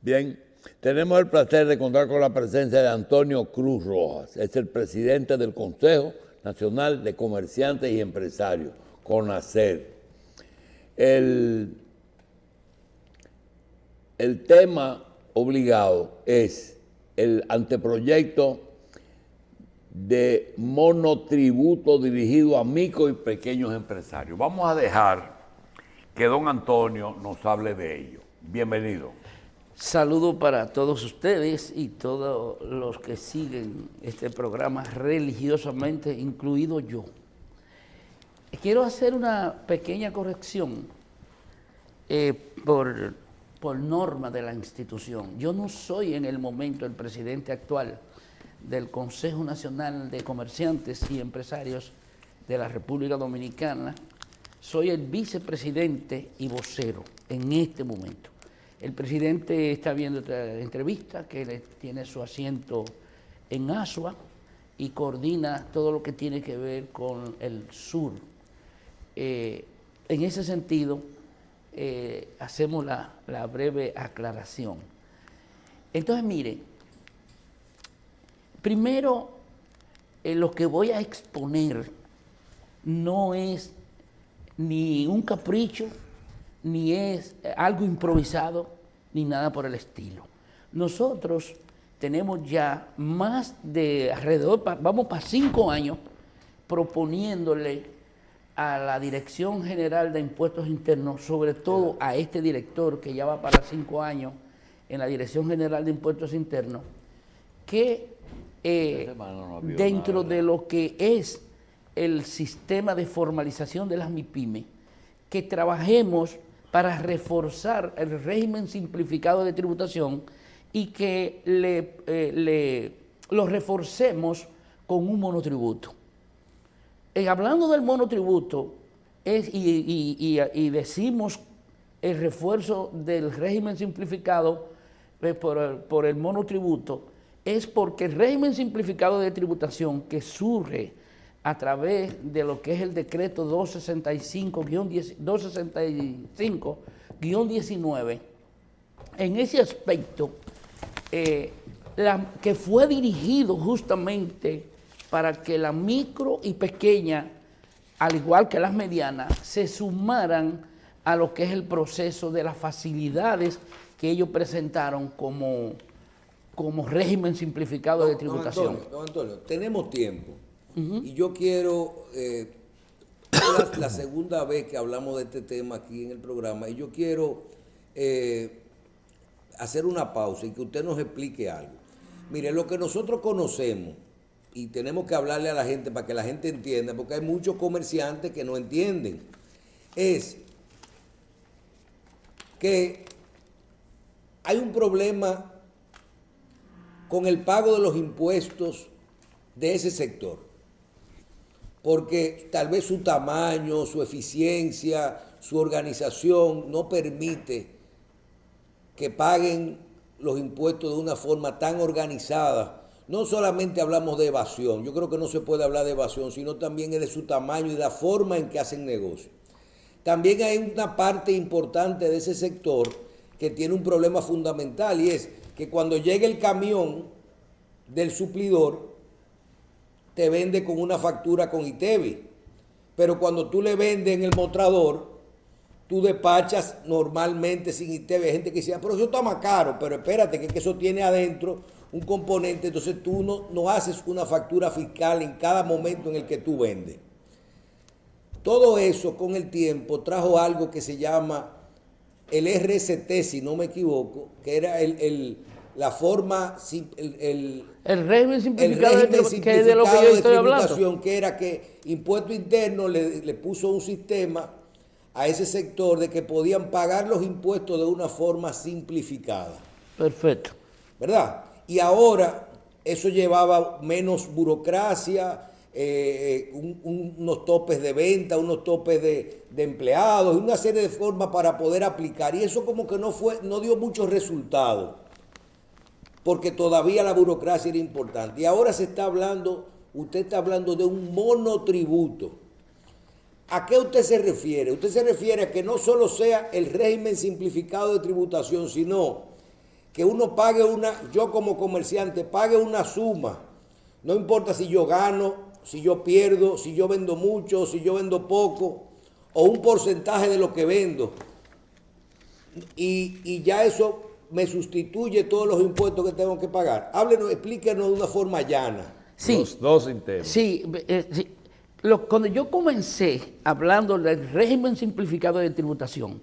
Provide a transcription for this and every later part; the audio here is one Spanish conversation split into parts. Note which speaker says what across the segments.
Speaker 1: Bien, tenemos el placer de contar con la presencia de Antonio Cruz Rojas. Es el presidente del Consejo Nacional de Comerciantes y Empresarios, CONACER. El tema obligado es el anteproyecto de monotributo dirigido a micro y pequeños empresarios. Vamos a dejar que don Antonio nos hable de ello. Bienvenido.
Speaker 2: Saludo para todos ustedes y todos los que siguen este programa religiosamente, incluido yo. Quiero hacer una pequeña corrección por norma de la institución. Yo no soy en el momento el presidente actual del Consejo Nacional de Comerciantes y Empresarios de la República Dominicana. Soy el vicepresidente y vocero en este momento. El presidente está viendo esta entrevista, que tiene su asiento en Asua y coordina todo lo que tiene que ver con el sur. En ese sentido, hacemos la breve aclaración. Entonces, mire, primero, lo que voy a exponer no es ni un capricho, ni es algo improvisado, ni nada por el estilo. Nosotros tenemos ya más de alrededor, vamos para 5 años, proponiéndole a la Dirección General de Impuestos Internos, sobre todo a este director que ya va para 5 años en la Dirección General de Impuestos Internos, que dentro de lo que es el sistema de formalización de las MIPYME, que trabajemos para reforzar el régimen simplificado de tributación y que lo reforcemos con un monotributo. Hablando del monotributo, y decimos el refuerzo del régimen simplificado por el monotributo, es porque el régimen simplificado de tributación que surge a través de lo que es el decreto 265-19, en ese aspecto, que fue dirigido justamente para que la micro y pequeña, al igual que las medianas, se sumaran a lo que es el proceso de las facilidades que ellos presentaron como régimen simplificado de tributación.
Speaker 3: Don Antonio, tenemos tiempo. Y yo quiero, la segunda vez que hablamos de este tema aquí en el programa, y yo quiero hacer una pausa y que usted nos explique algo. Mire, lo que nosotros conocemos, y tenemos que hablarle a la gente para que la gente entienda, porque hay muchos comerciantes que no entienden, es que hay un problema con el pago de los impuestos de ese sector, porque tal vez su tamaño, su eficiencia, su organización no permite que paguen los impuestos de una forma tan organizada. No solamente hablamos de evasión, yo creo que no se puede hablar de evasión, sino también de su tamaño y de la forma en que hacen negocio. También hay una parte importante de ese sector que tiene un problema fundamental, y es que cuando llega el camión del suplidor, te vende con una factura con ITEVI, pero cuando tú le vendes en el mostrador, tú despachas normalmente sin ITEVI. Hay gente que dice, pero eso está más caro, pero espérate, que eso tiene adentro un componente, entonces tú no haces una factura fiscal en cada momento en el que tú vendes. Todo eso con el tiempo trajo algo que se llama el RST, si no me equivoco, que era la forma,
Speaker 2: el régimen simplificado que es de lo que yo estoy hablando,
Speaker 3: que era que Impuesto Interno le puso un sistema a ese sector de que podían pagar los impuestos de una forma simplificada.
Speaker 2: Perfecto.
Speaker 3: ¿Verdad? Y ahora eso llevaba menos burocracia, unos topes de venta, unos topes de empleados, una serie de formas para poder aplicar. Y eso como que no dio muchos resultados, porque todavía la burocracia era importante. Y ahora usted está hablando de un monotributo. ¿A qué usted se refiere? Usted se refiere a que no solo sea el régimen simplificado de tributación, sino que uno pague yo como comerciante pague una suma, no importa si yo gano, si yo pierdo, si yo vendo mucho, si yo vendo poco, o un porcentaje de lo que vendo, y ya eso me sustituye todos los impuestos que tengo que pagar. Háblenos, explíquenos de una forma llana.
Speaker 2: Sí,
Speaker 1: Los dos sistemas.
Speaker 2: sí, sí. Cuando yo comencé hablando del régimen simplificado de tributación,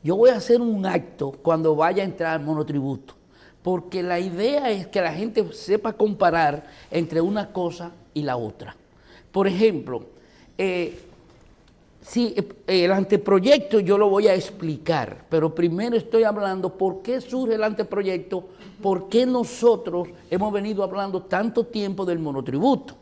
Speaker 2: yo voy a hacer un acto cuando vaya a entrar al monotributo, porque la idea es que la gente sepa comparar entre una cosa y la otra. Por ejemplo, sí, el anteproyecto yo lo voy a explicar, pero primero estoy hablando por qué surge el anteproyecto, por qué nosotros hemos venido hablando tanto tiempo del monotributo.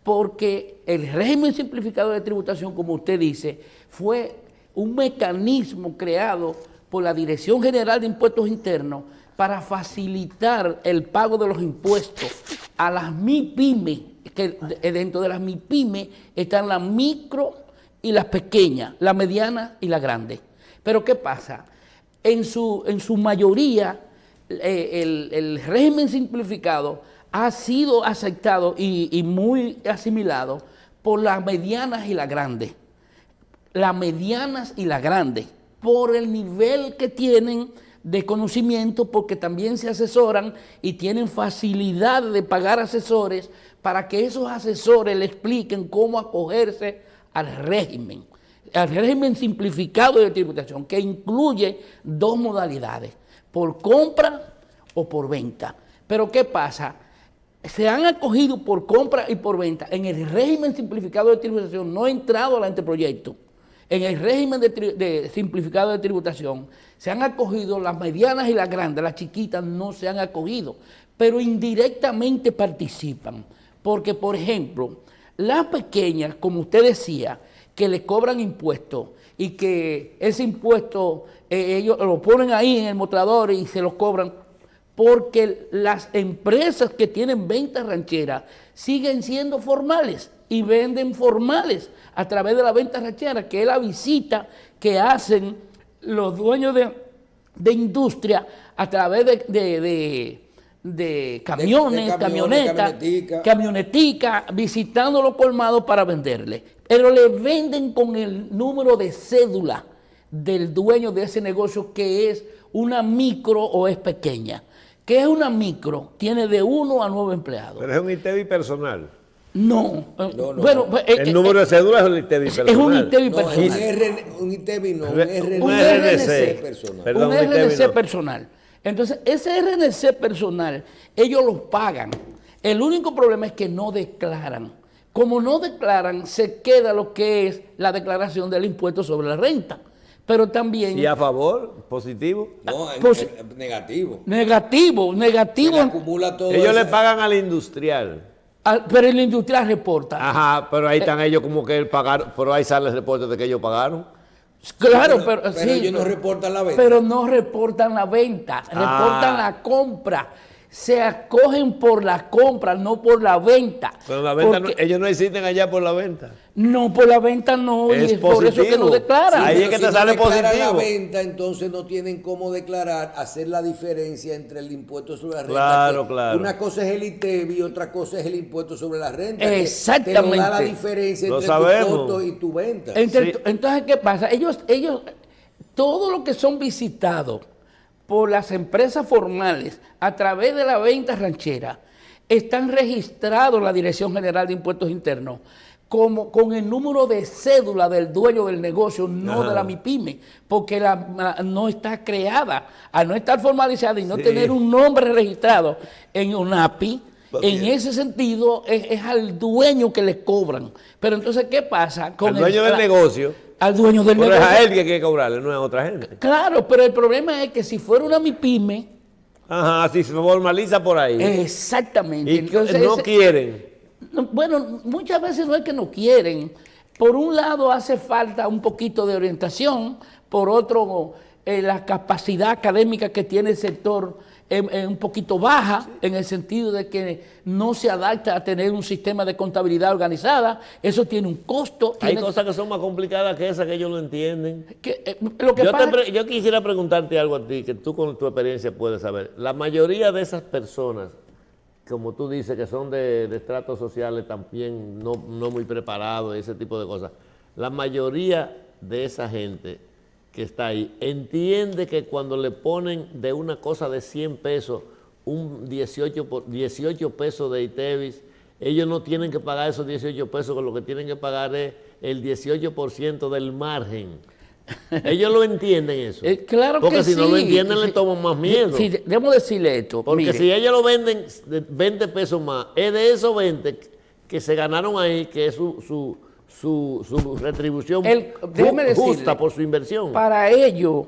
Speaker 2: Porque el régimen simplificado de tributación, como usted dice, fue un mecanismo creado por la Dirección General de Impuestos Internos para facilitar el pago de los impuestos a las MIPYME, que dentro de las MIPYME están las micro y las pequeñas, las medianas y las grandes. Pero ¿qué pasa? En su mayoría, el régimen simplificado ha sido aceptado y muy asimilado por las medianas y las grandes. Las medianas y las grandes, por el nivel que tienen de conocimiento, porque también se asesoran y tienen facilidad de pagar asesores para que esos asesores le expliquen cómo acogerse al régimen simplificado de tributación, que incluye dos modalidades, por compra o por venta. Pero ¿qué pasa? Se han acogido por compra y por venta. En el régimen simplificado de tributación no ha entrado al anteproyecto. En el régimen de simplificado de tributación se han acogido las medianas y las grandes, las chiquitas no se han acogido, pero indirectamente participan. Porque, por ejemplo, las pequeñas, como usted decía, que le cobran impuestos y que ese impuesto ellos lo ponen ahí en el mostrador y se los cobran, porque las empresas que tienen ventas rancheras siguen siendo formales y venden formales a través de la venta ranchera, que es la visita que hacen los dueños de industria a través de camiones, camioneticas, visitando los colmados para venderle. Pero le venden con el número de cédula del dueño de ese negocio, que es una micro o es pequeña. ¿Qué es una micro? Tiene de 1 a 9 empleados.
Speaker 4: Pero es un ITEVI personal.
Speaker 2: No.
Speaker 4: Bueno, el número de cédula es un ITEVI personal.
Speaker 2: Es un ITEVI
Speaker 3: No,
Speaker 2: personal.
Speaker 3: un ITEVI no,
Speaker 2: Un RNC
Speaker 3: personal.
Speaker 4: Perdón,
Speaker 2: un
Speaker 4: un ITEVI
Speaker 2: RNC
Speaker 4: no.
Speaker 2: personal. Entonces, ese RNC personal, ellos los pagan. El único problema es que no declaran. Como no declaran, se queda lo que es la declaración del impuesto sobre la renta. Pero también...
Speaker 4: ¿Y a favor? ¿Positivo?
Speaker 3: No, negativo.
Speaker 2: Negativo.
Speaker 3: Se le acumula todo
Speaker 4: Ellos
Speaker 3: eso.
Speaker 4: le pagan al industrial.
Speaker 2: Pero el industrial reporta.
Speaker 4: Ajá, pero ahí están ellos como que pagaron, pero ahí sale el reporte de que ellos pagaron.
Speaker 2: Claro, pero
Speaker 3: Pero
Speaker 2: sí,
Speaker 3: ellos no reportan la venta.
Speaker 2: Pero no reportan la venta, reportan la compra. Se acogen por la compra, no por la venta.
Speaker 4: Pero la venta
Speaker 2: Porque-
Speaker 4: ellos no existen allá por la venta.
Speaker 2: No, por la venta no,
Speaker 4: Es
Speaker 2: y es por eso que no
Speaker 4: positivo.
Speaker 2: declaran.
Speaker 4: Ahí es
Speaker 3: Pero
Speaker 4: que
Speaker 3: si
Speaker 4: te
Speaker 3: no
Speaker 4: sale
Speaker 3: declaran
Speaker 4: positivo.
Speaker 3: la venta, entonces no tienen cómo declarar, hacer la diferencia entre el impuesto sobre la renta.
Speaker 4: Claro,
Speaker 3: que
Speaker 4: claro.
Speaker 3: Una cosa es el ITEVI y otra cosa es el impuesto sobre la renta. que
Speaker 2: Exactamente.
Speaker 3: Te lo da la diferencia
Speaker 4: Lo
Speaker 3: entre
Speaker 4: sabemos.
Speaker 3: tu costo y tu venta.
Speaker 2: Entre-
Speaker 4: Sí.
Speaker 2: Entonces, ¿qué pasa? Ellos, todo lo que son visitados por las empresas formales a través de la venta ranchera, están registrados en la Dirección General de Impuestos Internos como con el número de cédula del dueño del negocio, no
Speaker 4: Ajá.
Speaker 2: de la MIPYME, porque no está creada. Al no estar formalizada y no
Speaker 4: Sí.
Speaker 2: tener un nombre registrado en UNAPI,
Speaker 4: Porque-
Speaker 2: en ese sentido es al dueño que le cobran. Pero entonces, ¿qué pasa?
Speaker 4: El dueño del negocio,
Speaker 2: Al dueño del
Speaker 4: pero es
Speaker 2: negocio.
Speaker 4: a él que hay que cobrarle, no es a otra gente.
Speaker 2: Claro, pero el problema es que si fuera una MIPYME,
Speaker 4: Ajá, si se formaliza por ahí.
Speaker 2: exactamente.
Speaker 4: Y
Speaker 2: Entonces,
Speaker 4: no quieren.
Speaker 2: bueno, muchas veces no es que no quieren. Por un lado hace falta un poquito de orientación, por otro la capacidad académica que tiene el sector es un poquito baja, en el sentido de que no se adapta a tener un sistema de contabilidad organizada. Eso tiene un costo.
Speaker 4: Hay cosas que son más complicadas que esas que ellos no entienden.
Speaker 2: Lo que pasa,
Speaker 4: Yo quisiera preguntarte algo a ti, que tú con tu experiencia puedes saber. La mayoría de esas personas, como tú dices, que son de estratos sociales también no muy preparados, ese tipo de cosas, la mayoría de esa gente que está ahí entiende que cuando le ponen de una cosa de 100 pesos, un 18 pesos de ITEVIS, ellos no tienen que pagar esos 18 pesos, con lo que tienen que pagar es el 18% del margen. Ellos lo entienden eso.
Speaker 2: Claro
Speaker 4: porque
Speaker 2: que
Speaker 4: si
Speaker 2: sí.
Speaker 4: no lo entienden le toman más miedo.
Speaker 2: Sí, debemos decirle esto.
Speaker 4: Porque
Speaker 2: mire,
Speaker 4: si ellos lo venden de 20 pesos más, es de esos 20 que se ganaron ahí, que es su retribución
Speaker 2: déjeme decirle,
Speaker 4: justa por su inversión.
Speaker 2: Para ello,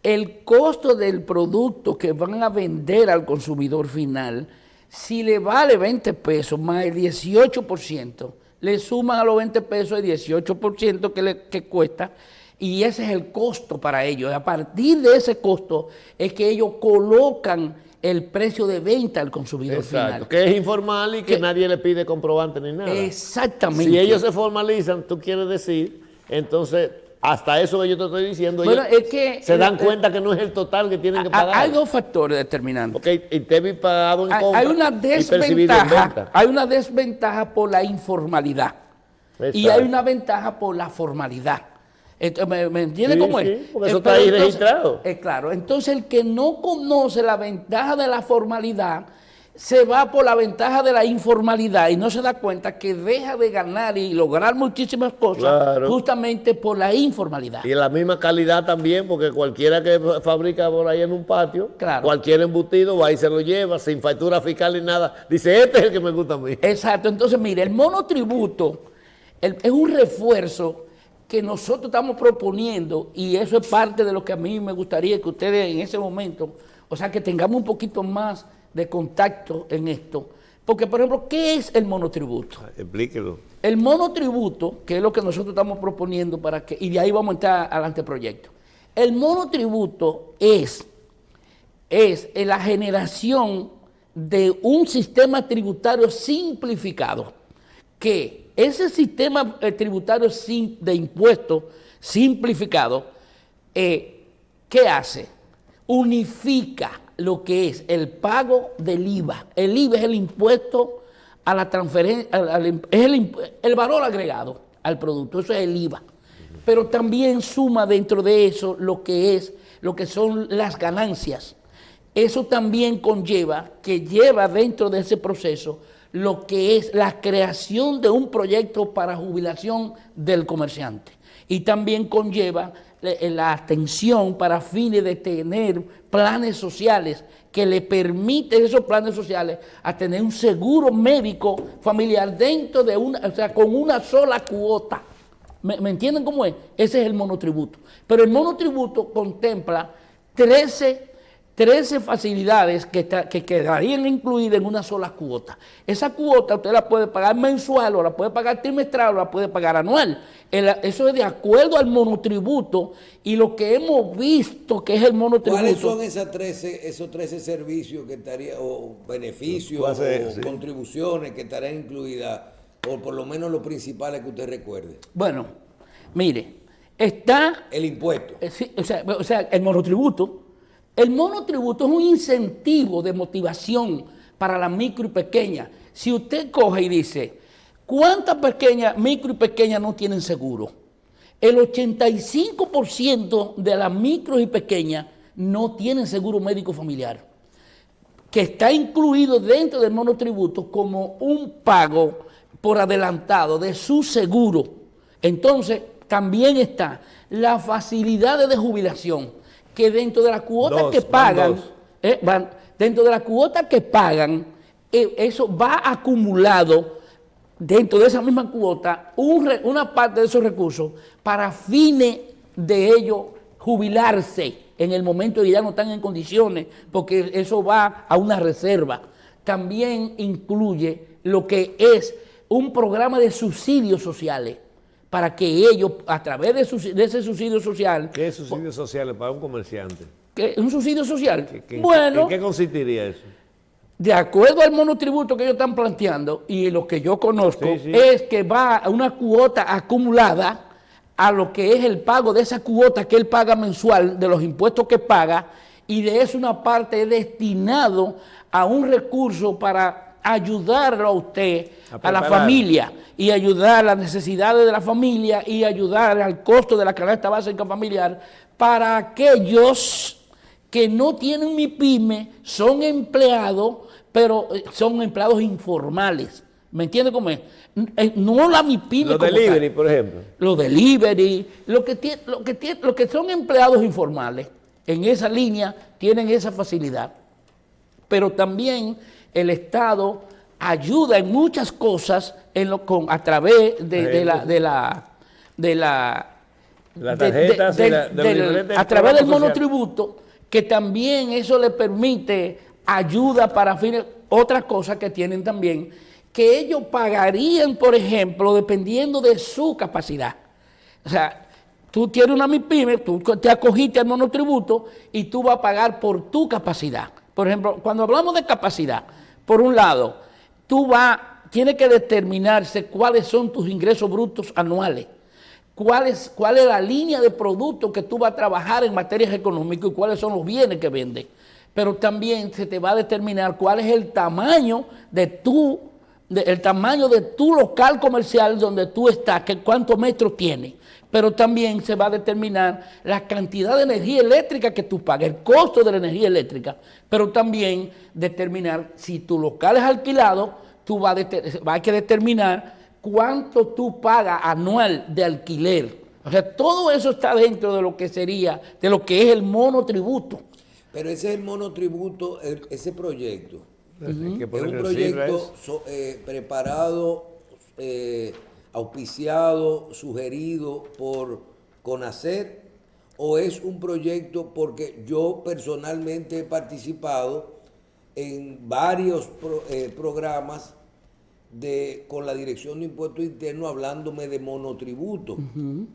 Speaker 2: el costo del producto que van a vender al consumidor final, si le vale 20 pesos más el 18%, le suman a los 20 pesos el 18% que cuesta, y ese es el costo para ellos. A partir de ese costo es que ellos colocan el precio de venta al consumidor final.
Speaker 4: Que es informal y que nadie le pide comprobante ni nada.
Speaker 2: Exactamente.
Speaker 4: Si ellos se formalizan, tú quieres decir, entonces, hasta eso que yo te estoy diciendo,
Speaker 2: Bueno,
Speaker 4: ellos
Speaker 2: es que
Speaker 4: se dan cuenta que no es el total que tienen que pagar.
Speaker 2: Hay dos factores determinantes.
Speaker 4: Porque ITEVIS pagado en compra
Speaker 2: Hay una
Speaker 4: y percibido en
Speaker 2: desventaja,
Speaker 4: venta.
Speaker 2: hay una desventaja por la informalidad. Y hay una ventaja por la formalidad. ¿Me entiende cómo es?
Speaker 4: Sí, porque eso está ahí registrado.
Speaker 2: Claro, entonces el que no conoce la ventaja de la formalidad se va por la ventaja de la informalidad y no se da cuenta que deja de ganar y lograr muchísimas cosas justamente por la informalidad.
Speaker 4: Y la misma calidad también, porque cualquiera que fabrica por ahí en un patio, cualquier embutido va y se lo lleva sin factura fiscal ni nada. Dice, este es el que me gusta a mí.
Speaker 2: Exacto, entonces mire, el monotributo es un refuerzo que nosotros estamos proponiendo, y eso es parte de lo que a mí me gustaría que ustedes en ese momento, o sea, que tengamos un poquito más de contacto en esto. Porque, por ejemplo, ¿qué es el monotributo?
Speaker 4: Explíquelo.
Speaker 2: El monotributo, que es lo que nosotros estamos proponiendo y de ahí vamos a entrar al anteproyecto. El monotributo es la generación de un sistema tributario simplificado, que ese sistema tributario de impuestos simplificado, ¿qué hace? Unifica lo que es el pago del IVA. El IVA es el impuesto a la transferencia, es el valor agregado al producto, eso es el IVA. Pero también suma dentro de eso lo que son las ganancias. Eso también lleva dentro de ese proceso lo que es la creación de un proyecto para jubilación del comerciante. Y también conlleva la atención para fines de tener planes sociales que le permiten esos planes sociales a tener un seguro médico familiar dentro de con una sola cuota. ¿Me entienden cómo es? Ese es el monotributo. Pero el monotributo contempla 13 facilidades que quedarían incluidas en una sola cuota. Esa cuota usted la puede pagar mensual, o la puede pagar trimestral, o la puede pagar anual. Eso es de acuerdo al monotributo, y lo que hemos visto que es el monotributo.
Speaker 3: ¿Cuáles son esos 13 servicios que estarían, o beneficios, o contribuciones que estarían incluidas, o por lo menos los principales que usted recuerde?
Speaker 2: Bueno, mire, está
Speaker 3: el impuesto.
Speaker 2: O sea, el monotributo. El monotributo es un incentivo de motivación para la micro y pequeña. Si usted coge y dice, ¿cuántas micro y pequeñas no tienen seguro? El 85% de las micro y pequeñas no tienen seguro médico familiar, que está incluido dentro del monotributo como un pago por adelantado de su seguro. Entonces, también está la facilidad de jubilación, que dentro de la cuota que pagan, eso va acumulado dentro de esa misma cuota, una parte de esos recursos para fines de ellos jubilarse en el momento que ya no están en condiciones, porque eso va a una reserva. También incluye lo que es un programa de subsidios sociales para que ellos, a través de ese subsidio social...
Speaker 4: ¿Qué es subsidio social para un comerciante?
Speaker 2: ¿Un subsidio social?
Speaker 4: ¿En qué consistiría eso?
Speaker 2: De acuerdo al monotributo que ellos están planteando y lo que yo conozco, es que va a una cuota acumulada a lo que es el pago de esa cuota que él paga mensual, de los impuestos que paga, y de eso una parte es destinado a un recurso para ayudarlo a usted, a la familia, y ayudar a las necesidades de la familia y ayudar al costo de la canasta básica familiar para aquellos que no tienen MIPYME, son empleados, pero son empleados informales. ¿Me entiende cómo es? No la MIPYME.
Speaker 4: Los delivery, por ejemplo.
Speaker 2: Los delivery, lo que son empleados informales, en esa línea tienen esa facilidad. Pero también el Estado ayuda en muchas cosas a través a través del monotributo, que también eso le permite ayuda para fines, otras cosas que tienen también, que ellos pagarían, por ejemplo, dependiendo de su capacidad. O sea, tú tienes una MIPYME, tú te acogiste al monotributo y tú vas a pagar por tu capacidad. Por ejemplo, cuando hablamos de capacidad, por un lado, tiene que determinarse cuáles son tus ingresos brutos anuales, cuál es la línea de productos que tú vas a trabajar en materias económicas y cuáles son los bienes que vendes. Pero también se te va a determinar cuál es el tamaño de tu local comercial donde tú estás, cuántos metros tiene. Pero también se va a determinar la cantidad de energía eléctrica que tú pagas, el costo de la energía eléctrica, pero también determinar si tu local es alquilado, hay que determinar cuánto tú pagas anual de alquiler. O sea, todo eso está dentro de lo que de lo que es el monotributo.
Speaker 3: Pero ese es el monotributo, ese proyecto.
Speaker 4: Es un
Speaker 3: proyecto preparado, auspiciado, sugerido por CONACER, o es un proyecto porque yo personalmente he participado en varios programas con la Dirección de Impuestos Internos hablándome de monotributo,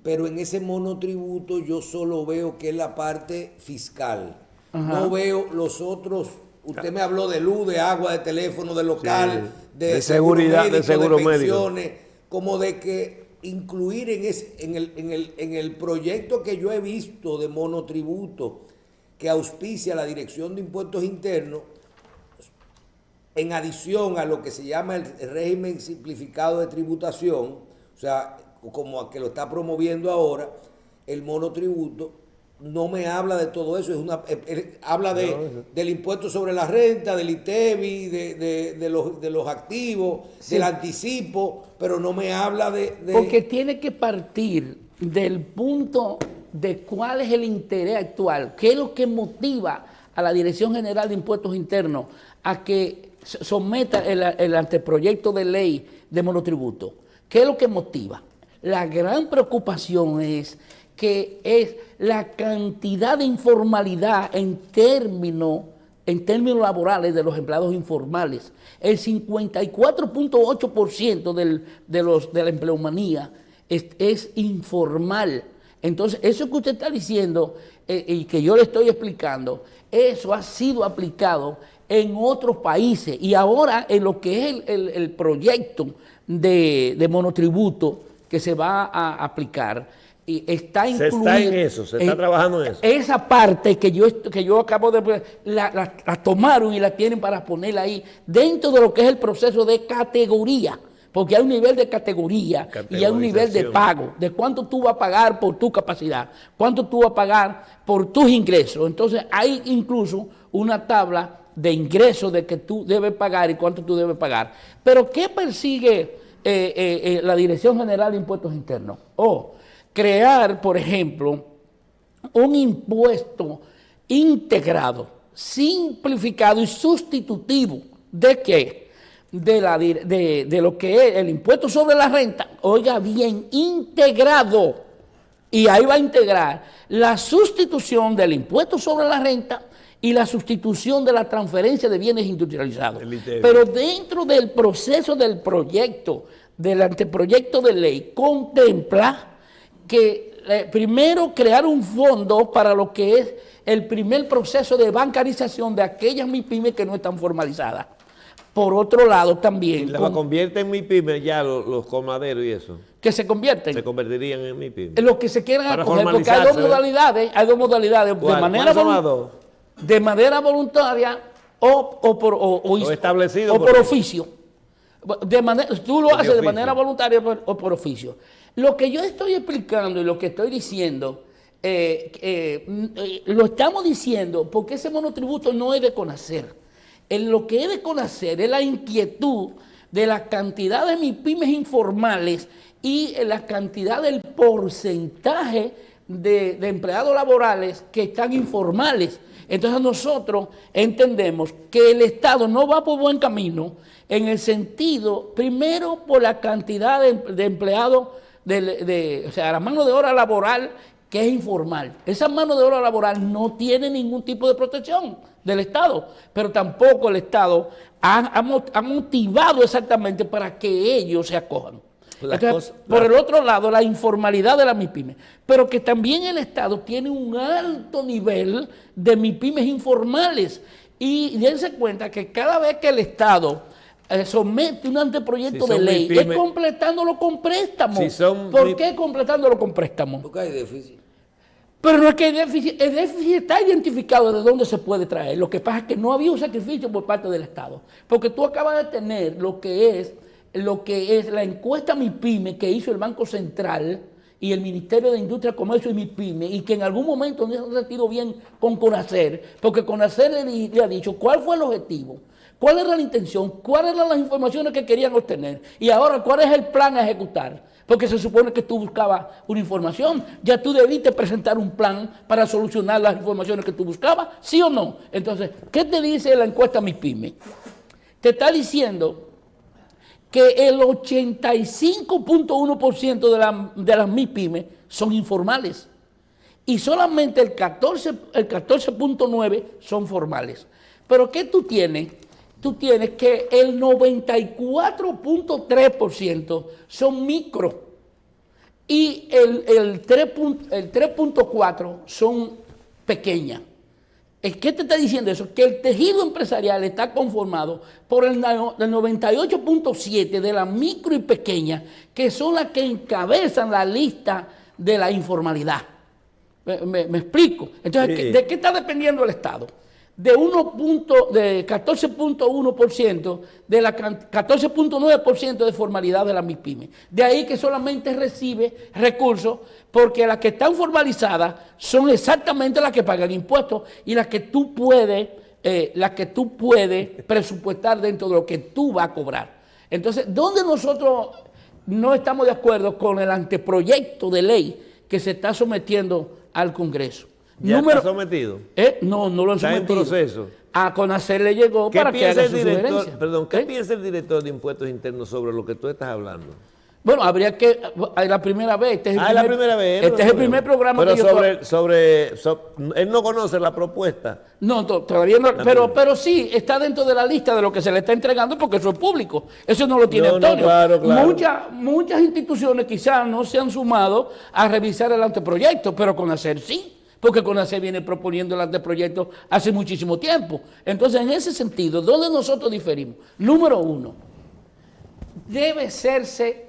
Speaker 3: pero en ese monotributo yo solo veo que es la parte fiscal, no veo los otros. Usted me habló de luz, de agua, de teléfono, de local, de seguridad, médico, de seguro médico, como de que incluir en el proyecto que yo he visto de monotributo que auspicia la Dirección de Impuestos Internos, en adición a lo que se llama el régimen simplificado de tributación, o sea, como a que lo está promoviendo ahora, el monotributo no me habla de todo eso, habla del impuesto sobre la renta, del ITEVI, de los activos, del anticipo, pero no me habla
Speaker 2: Porque tiene que partir del punto de cuál es el interés actual, qué es lo que motiva a la Dirección General de Impuestos Internos a que someta el anteproyecto de ley de monotributo. ¿Qué es lo que motiva? La gran preocupación es la cantidad de informalidad en términos laborales de los empleados informales. El 54.8% de la empleomanía es informal. Entonces, eso que usted está diciendo y que yo le estoy explicando, eso ha sido aplicado en otros países y ahora en lo que es el proyecto de monotributo que se va a aplicar, y está incluido.
Speaker 4: Se está en eso, se está trabajando en eso.
Speaker 2: Esa parte que yo acabo de la tomaron y la tienen para ponerla ahí dentro de lo que es el proceso de categoría, porque hay un nivel de categoría y hay un nivel de pago, de cuánto tú vas a pagar por tu capacidad, cuánto tú vas a pagar por tus ingresos. Entonces hay incluso una tabla de ingresos de que tú debes pagar y cuánto tú debes pagar. Pero ¿qué persigue la Dirección General de Impuestos Internos? Crear, por ejemplo, un impuesto integrado, simplificado y sustitutivo. ¿De qué? De lo que es el impuesto sobre la renta, oiga bien, integrado. Y ahí va a integrar la sustitución del impuesto sobre la renta y la sustitución de la transferencia de bienes industrializados. Pero dentro del proceso del proyecto del anteproyecto de ley contempla que primero crear un fondo para lo que es el primer proceso de bancarización de aquellas MIPYMES que no están formalizadas. Por otro lado también...
Speaker 4: La convierte en MIPYME ya los colmaderos y eso.
Speaker 2: Que se convierten.
Speaker 4: Se convertirían en MIPYME.
Speaker 2: En lo que se quieran
Speaker 4: Para
Speaker 2: acoger, porque hay dos modalidades, de manera voluntaria o
Speaker 4: establecido
Speaker 2: o por oficio. Tú lo haces de manera voluntaria o por oficio. Lo que yo estoy explicando y lo que estoy diciendo, lo estamos diciendo porque ese monotributo no es de CONACER. Lo que es de CONACER es la inquietud de la cantidad de MIPYMES informales y la cantidad del porcentaje de empleados laborales que están informales. Entonces nosotros entendemos que el Estado no va por buen camino en el sentido, primero por la cantidad de empleados, o sea, la mano de obra laboral que es informal. Esa mano de obra laboral no tiene ningún tipo de protección del Estado, pero tampoco el Estado ha motivado exactamente para que ellos se acojan. Entonces, por el otro lado, la informalidad de la MIPYME, pero que también el Estado tiene un alto nivel de MIPYMES informales y dense cuenta que cada vez que el Estado somete un anteproyecto de ley es completándolo con préstamos. ¿Por qué completándolo con préstamos?
Speaker 3: Porque hay déficit.
Speaker 2: Pero no es que el déficit está identificado de dónde se puede traer. Lo que pasa es que no había un sacrificio por parte del Estado. Porque tú acabas de tener lo que es la encuesta MIPYME que hizo el Banco Central y el Ministerio de Industria, Comercio y MIPYME, y que en algún momento no se ha sentido bien con CONACER, porque CONACER le ha dicho cuál fue el objetivo, cuál era la intención, cuáles eran las informaciones que querían obtener, y ahora cuál es el plan a ejecutar. Porque se supone que tú buscabas una información, ya tú debiste presentar un plan para solucionar las informaciones que tú buscabas, ¿sí o no? Entonces, ¿qué te dice la encuesta MIPYME? Te está diciendo que el 85.1% de las MIPYMES son informales y solamente el 14.9% son formales. Pero ¿qué tú tienes? Tú tienes que el 94.3% son micro y el 3.4% son pequeñas. ¿Qué te está diciendo eso? Que el tejido empresarial está conformado por el 98.7% de la micro y pequeña, que son las que encabezan la lista de la informalidad. ¿Me explico? Entonces, sí. ¿De qué está dependiendo el Estado? De 14.1% de la 14.9% de formalidad de la MIPYME. De ahí que solamente recibe recursos porque las que están formalizadas son exactamente las que pagan impuestos y las que tú puedes presupuestar dentro de lo que tú vas a cobrar. Entonces, ¿dónde nosotros no estamos de acuerdo con el anteproyecto de ley que se está sometiendo al Congreso?
Speaker 4: ¿Ya está sometido?
Speaker 2: No lo han sometido.
Speaker 4: ¿Está en proceso?
Speaker 2: A CONACER le llegó para que haga su sugerencia.
Speaker 4: Perdón, ¿qué piensa el director de Impuestos Internos sobre lo que tú estás hablando?
Speaker 2: Bueno, habría que... Es la primera vez.
Speaker 4: Es la primera vez.
Speaker 2: Este es el primer programa
Speaker 4: pero
Speaker 2: que yo...
Speaker 4: él no conoce la propuesta.
Speaker 2: No, todavía no. Pero sí, está dentro de la lista de lo que se le está entregando porque eso es público. Eso no lo tiene Antonio.
Speaker 4: Claro.
Speaker 2: Muchas instituciones quizás no se han sumado a revisar el anteproyecto, pero CONACER sí. Porque CONACER viene proponiendo el anteproyecto hace muchísimo tiempo. Entonces, en ese sentido, ¿dónde nosotros diferimos? Número uno, debe serse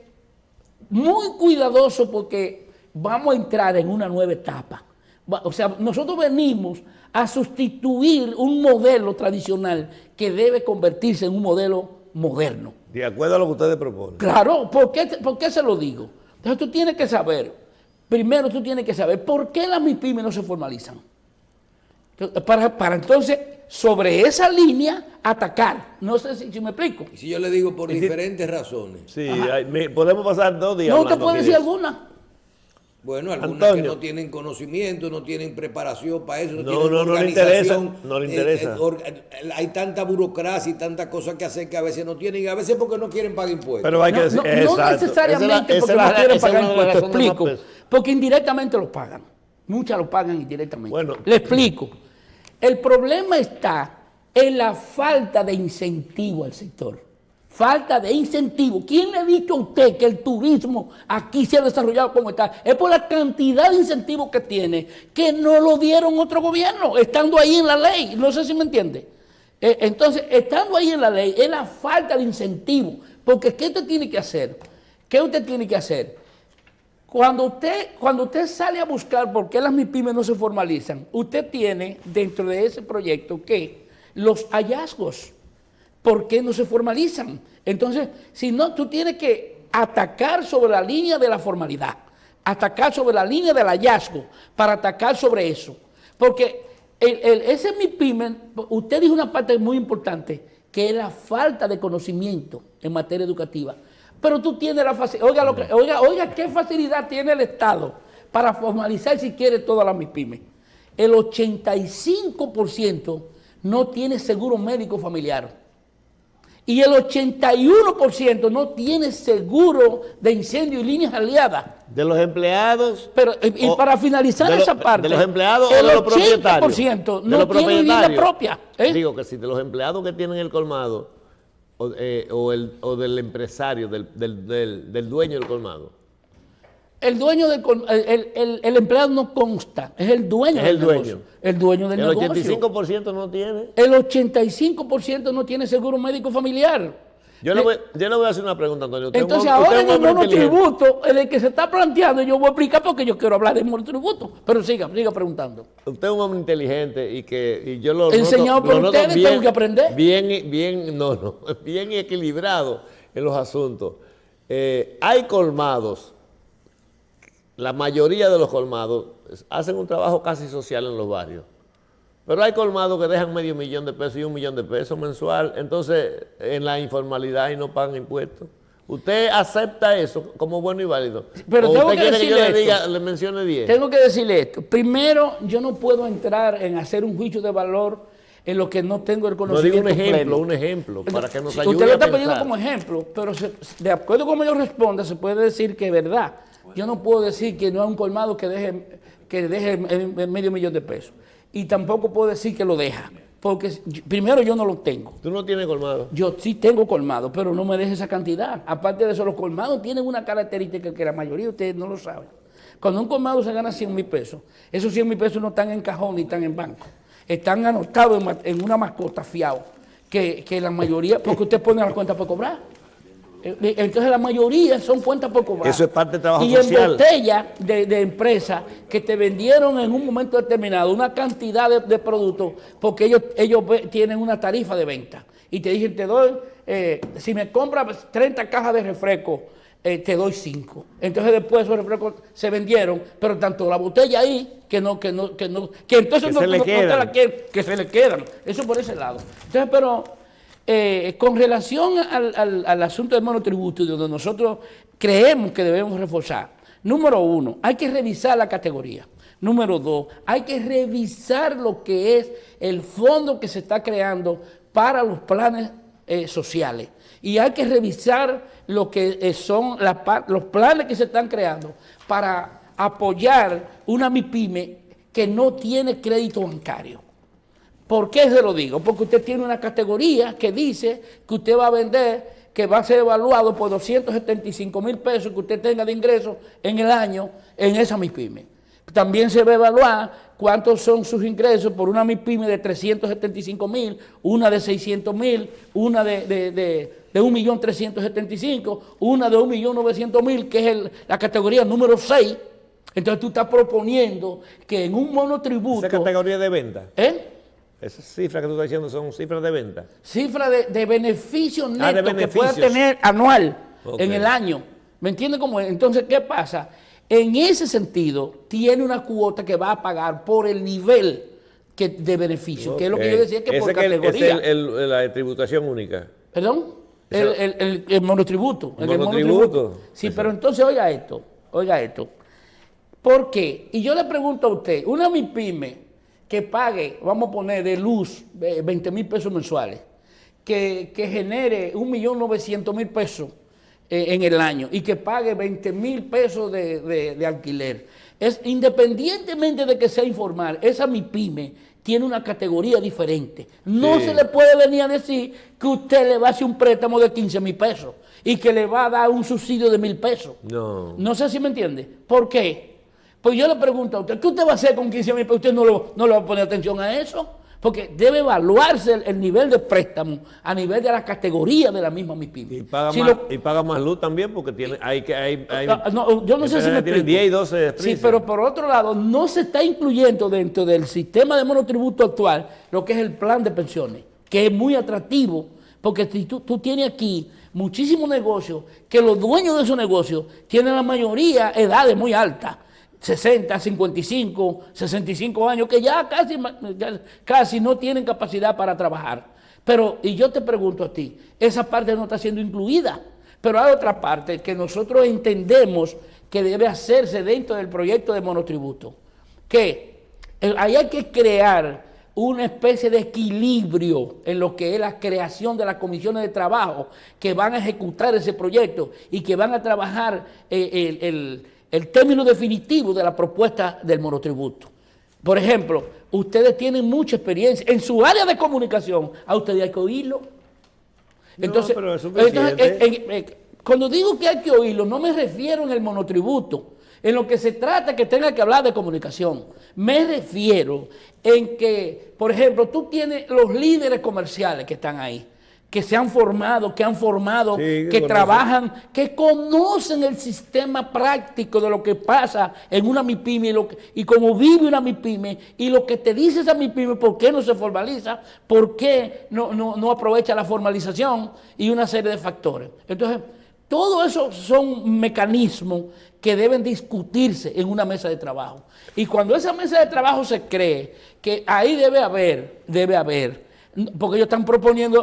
Speaker 2: muy cuidadoso porque vamos a entrar en una nueva etapa. O sea, nosotros venimos a sustituir un modelo tradicional que debe convertirse en un modelo moderno.
Speaker 4: De acuerdo a lo que ustedes proponen.
Speaker 2: Claro, ¿por qué se lo digo? Entonces, tú tienes que saber... Primero tú tienes que saber por qué las MIPYMES no se formalizan. Para entonces, sobre esa línea, atacar. No sé si me explico.
Speaker 3: Y si yo le digo por diferentes razones.
Speaker 4: Sí, podemos pasar 2 días.
Speaker 2: No te puedo decir alguna.
Speaker 3: Bueno, algunas
Speaker 4: Antonio,
Speaker 3: que no tienen conocimiento, no tienen preparación para eso,
Speaker 4: no le interesa. No le interesa.
Speaker 3: Hay tanta burocracia y tantas cosas que hacer que a veces no tienen, y a veces porque no quieren pagar impuestos.
Speaker 4: Pero hay que decir,
Speaker 2: no necesariamente porque no quieren pagar impuestos, explico. Porque indirectamente los pagan. Muchas los pagan indirectamente.
Speaker 4: Bueno,
Speaker 2: le explico. El problema está en la falta de incentivo al sector. falta de incentivo. ¿Quién le ha dicho a usted que el turismo aquí se ha desarrollado como está? Es por la cantidad de incentivos que tiene, que no lo dieron otro gobierno, estando ahí en la ley. No sé si me entiende. Entonces, estando ahí en la ley, es la falta de incentivo. Porque, ¿qué usted tiene que hacer? ¿Qué usted tiene que hacer? Cuando usted sale a buscar por qué las MIPYMES no se formalizan, usted tiene dentro de ese proyecto que los hallazgos, ¿por qué no se formalizan? Entonces, si no, tú tienes que atacar sobre la línea de la formalidad, atacar sobre la línea del hallazgo, para atacar sobre eso. Porque ese MIPYME, usted dijo una parte muy importante, que es la falta de conocimiento en materia educativa. Pero tú tienes la facilidad, oiga qué facilidad tiene el Estado para formalizar si quiere todas las MIPYMES. El 85% no tiene seguro médico familiar. Y el 81% no tiene seguro de incendio y líneas aliadas.
Speaker 4: De los empleados.
Speaker 2: Pero, para finalizar esa parte,
Speaker 4: de los empleados o de los propietarios.
Speaker 2: El 80% no tiene vivienda propia.
Speaker 4: Digo que si de los empleados que tienen el colmado, o del empresario, del dueño del colmado.
Speaker 2: El dueño del colmado, el empleado no consta, es el dueño del negocio. El dueño del negocio.
Speaker 4: El 85% no tiene.
Speaker 2: El 85% no tiene seguro médico familiar.
Speaker 4: Yo le voy a hacer una pregunta, Antonio.
Speaker 2: Entonces ahora en el monotributo, en el que se está planteando, yo voy a explicar porque yo quiero hablar del monotributo, pero siga preguntando.
Speaker 4: Usted es un hombre inteligente y yo lo
Speaker 2: enseñado por ustedes,
Speaker 4: bien,
Speaker 2: tengo que aprender.
Speaker 4: Bien equilibrado en los asuntos. Hay colmados, la mayoría de los colmados hacen un trabajo casi social en los barrios. Pero hay colmados que dejan $500,000 de pesos y $1 millón de pesos mensual, entonces en la informalidad y no pagan impuestos. ¿Usted acepta eso como bueno y válido?
Speaker 2: Pero
Speaker 4: ¿O
Speaker 2: tengo
Speaker 4: usted
Speaker 2: que
Speaker 4: quiere que yo
Speaker 2: decirle
Speaker 4: le mencione 10?
Speaker 2: Tengo que decirle esto. Primero, yo no puedo entrar en hacer un juicio de valor en lo que no tengo el conocimiento
Speaker 4: pleno. No digo
Speaker 2: un
Speaker 4: ejemplo, para que nos ayude
Speaker 2: usted lo está
Speaker 4: a pensar.
Speaker 2: pidiendo como ejemplo, pero de acuerdo con como yo responda, se puede decir que es verdad. Yo no puedo decir que no es un colmado que deje $500,000 de pesos. Y tampoco puedo decir que lo deja, porque primero yo no lo tengo.
Speaker 4: ¿Tú no tienes colmado?
Speaker 2: Yo sí tengo colmado, pero no me deje esa cantidad. Aparte de eso, los colmados tienen una característica que la mayoría de ustedes no lo saben. Cuando un colmado se gana $100,000 pesos, esos $100,000 pesos no están en cajón ni están en banco. Están anotados en una mascota fiado, que la mayoría, porque usted pone las cuentas por cobrar. Entonces la mayoría son cuentas por cobrar.
Speaker 4: Eso es parte del trabajo
Speaker 2: social. Y en
Speaker 4: botella
Speaker 2: de empresas que te vendieron en un momento determinado una cantidad de productos porque ellos tienen una tarifa de venta. Y te dicen, te doy, si me compras 30 cajas de refresco, te doy 5. Entonces después esos refrescos se vendieron, pero tanto la botella ahí, que entonces no te la quieren, que se le quedan. Eso por ese lado. Entonces, pero... con relación al asunto del monotributo, donde nosotros creemos que debemos reforzar, número 1, hay que revisar la categoría. Número 2, hay que revisar lo que es el fondo que se está creando para los planes sociales. Y hay que revisar lo que son los planes que se están creando para apoyar una MIPYME que no tiene crédito bancario. ¿Por qué se lo digo? Porque usted tiene una categoría que dice que usted va a vender, que va a ser evaluado por $275,000 pesos que usted tenga de ingresos en el año en esa MIPYME. También se va a evaluar cuántos son sus ingresos por una MIPYME de $375,000, una de $600,000, una de $1,375,000, una de $1,900,000, que es la categoría número 6. Entonces tú estás proponiendo que en un monotributo...
Speaker 4: ¿Esa categoría de venta? Esas cifras que tú estás diciendo son cifras de venta.
Speaker 2: Cifras de beneficio neto que pueda tener anual en el año. ¿Me entiendes cómo es? Entonces, ¿qué pasa? En ese sentido, tiene una cuota que va a pagar por el nivel de beneficio, que es lo que yo decía que por categoría.
Speaker 4: Es la tributación única.
Speaker 2: ¿Perdón? El monotributo.
Speaker 4: El monotributo.
Speaker 2: Sí, pero entonces oiga esto. ¿Por qué? Y yo le pregunto a usted, una MIPYME que pague, vamos a poner de luz, $20,000 pesos mensuales, que genere $1,900,000 pesos en el año y que pague $20,000 pesos de alquiler, Es independientemente de que sea informal, esa MIPYME tiene una categoría diferente. No
Speaker 4: Sí.
Speaker 2: se le puede venir a decir que usted le va a hacer un préstamo de 15,000 pesos y que le va a dar un subsidio de 1,000 pesos.
Speaker 4: No.
Speaker 2: No sé si me entiende. ¿Por qué? Pues yo le pregunto a usted, ¿qué usted va a hacer con 15,000 pesos? Usted no le va a poner atención a eso. Porque debe evaluarse el nivel de préstamo a nivel de la categoría de la misma MIPYME.
Speaker 4: Y paga,
Speaker 2: Si
Speaker 4: más,
Speaker 2: lo-
Speaker 4: y paga más luz también porque tiene, hay
Speaker 2: no, yo no sé si me
Speaker 4: tienen
Speaker 2: explico.
Speaker 4: 10 y 12
Speaker 2: Sí,
Speaker 4: prisas.
Speaker 2: pero por otro lado, no se está incluyendo dentro del sistema de monotributo actual lo que es el plan de pensiones, que es muy atractivo, porque si tú tienes aquí muchísimos negocios, que los dueños de esos negocios tienen la mayoría edades muy altas, 60, 55, 65 años, que ya casi no tienen capacidad para trabajar. Pero, y yo te pregunto a ti, esa parte no está siendo incluida, pero hay otra parte que nosotros entendemos que debe hacerse dentro del proyecto de monotributo, que ahí hay que crear una especie de equilibrio en lo que es la creación de las comisiones de trabajo que van a ejecutar ese proyecto y que van a trabajar el término definitivo de la propuesta del monotributo. Por ejemplo, ustedes tienen mucha experiencia en su área de comunicación, a ustedes hay que oírlo. Entonces,
Speaker 4: pero es suficiente.
Speaker 2: cuando digo que hay que oírlo, no me refiero en el monotributo. En lo que se trata que tenga que hablar de comunicación. Me refiero en que, por ejemplo, tú tienes los líderes comerciales que están ahí, que se han formado, que
Speaker 4: Sí,
Speaker 2: que trabajan, que conocen el sistema práctico de lo que pasa en una MIPYME y cómo vive una MIPYME y lo que te dice esa MIPYME, por qué no se formaliza, por qué no aprovecha la formalización y una serie de factores. Entonces, todo eso son mecanismos que deben discutirse en una mesa de trabajo. Y cuando esa mesa de trabajo se cree, que ahí debe haber, porque ellos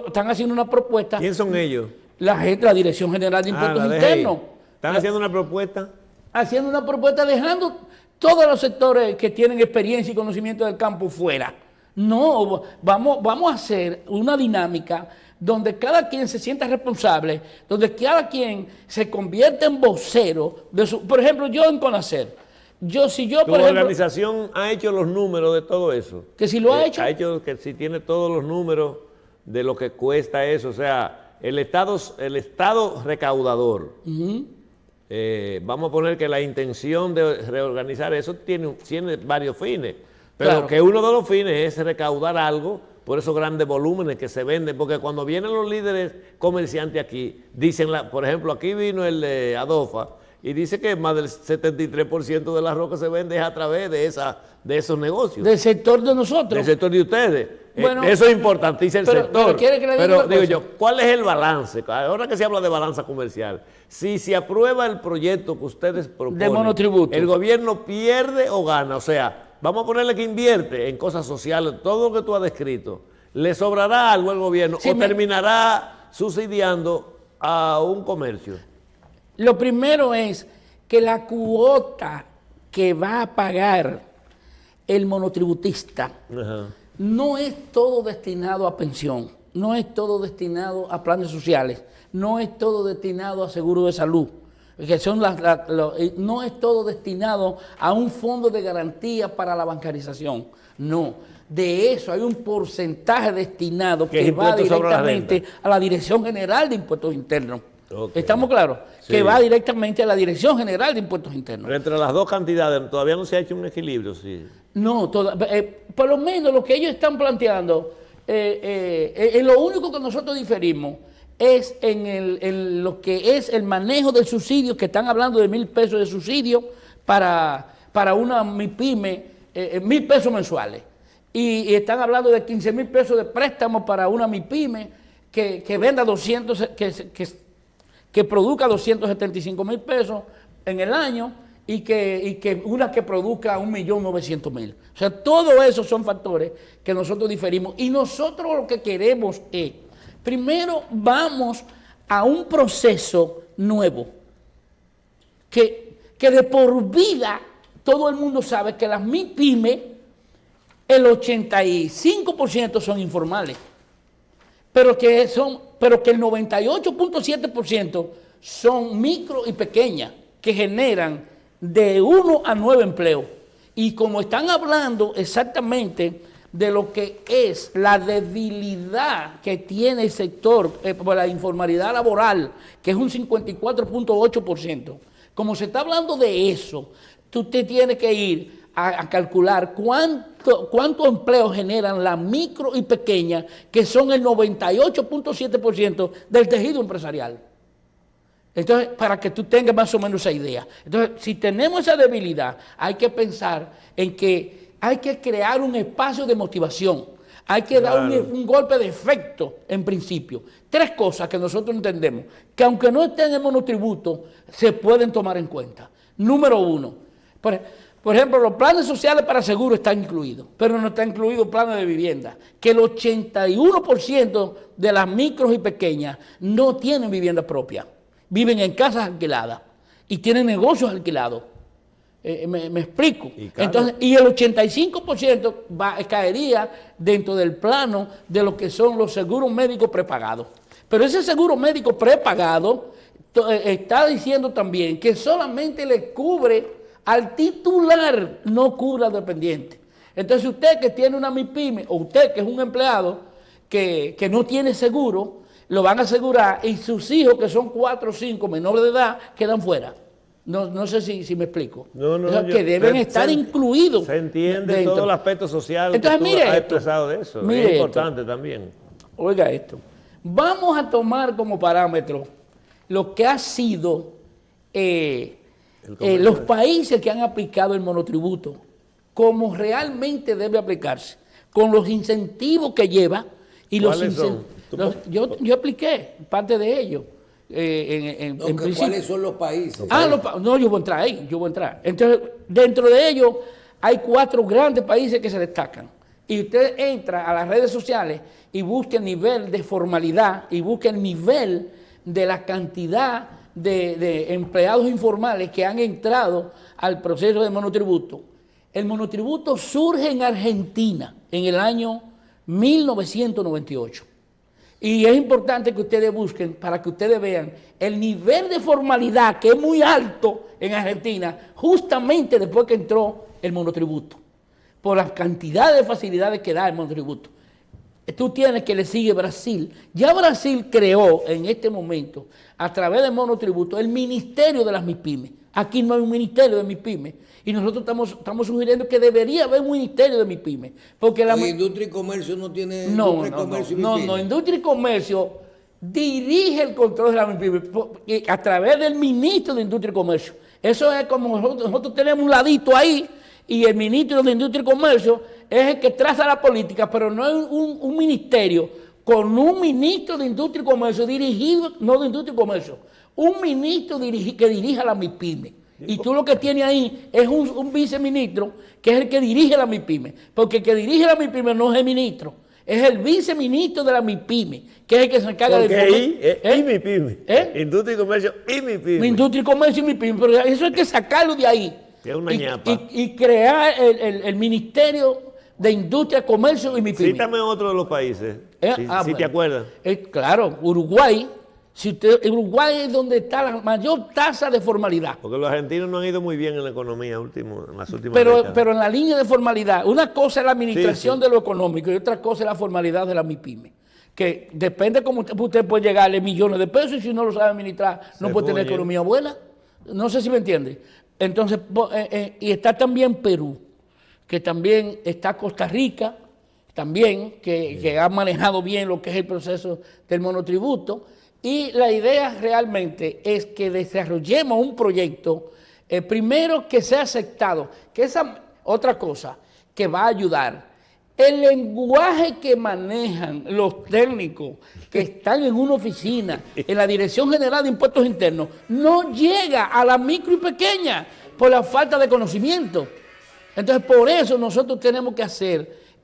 Speaker 2: están haciendo una propuesta.
Speaker 4: ¿Quién son ellos?
Speaker 2: La Dirección General de Impuestos
Speaker 4: la dejé ahí.
Speaker 2: Internos.
Speaker 4: ¿Están haciendo una propuesta?
Speaker 2: Haciendo una propuesta dejando todos los sectores que tienen experiencia y conocimiento del campo fuera. No, vamos a hacer una dinámica donde cada quien se sienta responsable, donde cada quien se convierta en vocero de su. Por ejemplo, yo en Conacer, si yo,
Speaker 4: ¿Tu
Speaker 2: por ejemplo,
Speaker 4: organización ha hecho los números de todo eso?
Speaker 2: que si lo ha hecho,
Speaker 4: Ha hecho que si tiene todos los números de lo que cuesta eso, o sea, el Estado recaudador. Vamos a poner que la intención de reorganizar eso tiene varios fines, pero
Speaker 2: Claro.
Speaker 4: que uno de los fines es recaudar algo por esos grandes volúmenes que se venden, porque cuando vienen los líderes comerciantes aquí, dicen, por ejemplo, aquí vino el de Adofa, y dice que más del 73% del arroz que se vende es a través de esos negocios.
Speaker 2: del sector de nosotros.
Speaker 4: Del sector de ustedes.
Speaker 2: Bueno,
Speaker 4: eso es importantísimo, el
Speaker 2: pero
Speaker 4: sector.
Speaker 2: ¿quiere que le diga
Speaker 4: Pero
Speaker 2: una
Speaker 4: digo
Speaker 2: cosa?
Speaker 4: yo, ¿cuál es el balance? Ahora que se habla de balanza comercial, si se aprueba el proyecto que ustedes proponen,
Speaker 2: De monotributo.
Speaker 4: ¿el gobierno pierde o gana? O sea, vamos a ponerle que invierte en cosas sociales, todo lo que tú has descrito. ¿Le sobrará algo al gobierno
Speaker 2: Sí,
Speaker 4: o terminará subsidiando a un comercio?
Speaker 2: Lo primero es que la cuota que va a pagar el monotributista
Speaker 4: Ajá.
Speaker 2: no es todo destinado a pensión, no es todo destinado a planes sociales, no es todo destinado a seguro de salud, que son no es todo destinado a un fondo de garantía para la bancarización, no. De eso hay un porcentaje destinado
Speaker 4: Que es
Speaker 2: que va
Speaker 4: impuesto sobre la
Speaker 2: directamente
Speaker 4: renta.
Speaker 2: a la Dirección General de Impuestos Internos.
Speaker 4: Ok.
Speaker 2: ¿Estamos claros?
Speaker 4: Sí.
Speaker 2: Que va directamente a la Dirección General de Impuestos Internos.
Speaker 4: Pero entre las dos cantidades todavía no se ha hecho un equilibrio, sí.
Speaker 2: No, por lo menos lo que ellos están planteando, lo único que nosotros diferimos es en lo que es el manejo del subsidio, que están hablando de 1,000 pesos de subsidio para una MIPYME, 1,000 pesos mensuales. Y están hablando de 15,000 pesos de préstamo para una MIPYME que venda 200, que produzca 275,000 pesos en el año y que una que produzca 1,900,000. O sea, todo eso son factores que nosotros diferimos. Y nosotros lo que queremos es, primero vamos a un proceso nuevo, que de por vida todo el mundo sabe que las MIPYME, el 85% son informales, pero que el 98.7% son micro y pequeñas, que generan de 1 a 9 empleos. Y como están hablando exactamente de lo que es la debilidad que tiene el sector por la informalidad laboral, que es un 54.8%, como se está hablando de eso, usted tiene que ir a calcular cuánto empleo generan la micro y pequeña, que son el 98.7% del tejido empresarial. Entonces, para que tú tengas más o menos esa idea. Entonces, si tenemos esa debilidad, hay que pensar en que hay que crear un espacio de motivación. Hay que dar un golpe de efecto en principio. 3 cosas que nosotros entendemos, que aunque no estén en el monotributo, se pueden tomar en cuenta. Número 1, por ejemplo, los planes sociales para seguro están incluidos, pero no está incluido el plan de vivienda, que el 81% de las micros y pequeñas no tienen vivienda propia. Viven en casas alquiladas y tienen negocios alquilados. Me explico. Entonces, y el 85% caería dentro del plano de lo que son los seguros médicos prepagados. Pero ese seguro médico prepagado está diciendo también que solamente le cubre al titular, no cubre al dependiente. Entonces usted que tiene una MIPYME o usted que es un empleado que no tiene seguro, lo van a asegurar y sus hijos, que son 4 o 5 menores de edad, quedan fuera. No sé si me explico. Que deben estar incluidos.
Speaker 4: Se entiende todo el aspecto social.
Speaker 2: Entonces,
Speaker 4: que tú has expresado de eso. Es importante también.
Speaker 2: Oiga esto. Vamos a tomar como parámetro lo que ha sido los países que han aplicado el monotributo, como realmente debe aplicarse, con los incentivos que lleva y los incentivos. Yo apliqué parte de ellos.
Speaker 3: ¿Cuáles son los países?
Speaker 2: Yo voy a entrar. Entonces, dentro de ellos hay 4 grandes países que se destacan. Y usted entra a las redes sociales y busca el nivel de formalidad y busca el nivel de la cantidad de empleados informales que han entrado al proceso de monotributo. El monotributo surge en Argentina en el año 1998. Y es importante que ustedes busquen para que ustedes vean el nivel de formalidad que es muy alto en Argentina, justamente después que entró el monotributo, por la cantidad de facilidades que da el monotributo. Tú tienes que le sigue Brasil. Ya Brasil creó en este momento, a través del monotributo, el Ministerio de las MIPYME. Aquí no hay un Ministerio de MIPYME. Y nosotros estamos sugiriendo que debería haber un Ministerio de MIPYME. Porque
Speaker 3: Industria y Comercio no tiene...
Speaker 2: Industria y Comercio dirige el control de la MIPYME a través del Ministro de Industria y Comercio. Eso es como nosotros tenemos un ladito ahí, y el Ministro de Industria y Comercio es el que traza la política, pero no es un ministerio con un Ministro de Industria y Comercio dirigido, no de Industria y Comercio, un ministro que dirija la MIPYME. Y tú lo que tienes ahí es un viceministro que es el que dirige la MIPYME, porque el que dirige la MIPYME no es el ministro, es el viceministro de la MIPYME, que es el que se encarga
Speaker 4: de... y MIPYME. Industria y Comercio y MIPYME.
Speaker 2: Industria y Comercio y MIPYME, pero eso hay que sacarlo de ahí.
Speaker 4: Es una ñapa.
Speaker 2: Y crear el Ministerio de Industria, Comercio y MIPYME.
Speaker 4: Cítame otro de los países, si te acuerdas.
Speaker 2: Claro, Uruguay. Uruguay es donde está la mayor tasa de formalidad.
Speaker 4: Porque los argentinos no han ido muy bien en la economía en las últimas décadas.
Speaker 2: Pero en la línea de formalidad, una cosa es la administración de lo económico y otra cosa es la formalidad de la MIPYME. Que depende cómo usted puede llegarle millones de pesos y si no lo sabe administrar no puede tener economía buena. No sé si me entiende. Entonces, y está también Perú, que también está Costa Rica, también, que ha manejado bien lo que es el proceso del monotributo. Y la idea realmente es que desarrollemos un proyecto, primero que sea aceptado, que esa otra cosa que va a ayudar, el lenguaje que manejan los técnicos que están en una oficina, en la Dirección General de Impuestos Internos, no llega a la micro y pequeña por la falta de conocimiento. Entonces, por eso nosotros tenemos que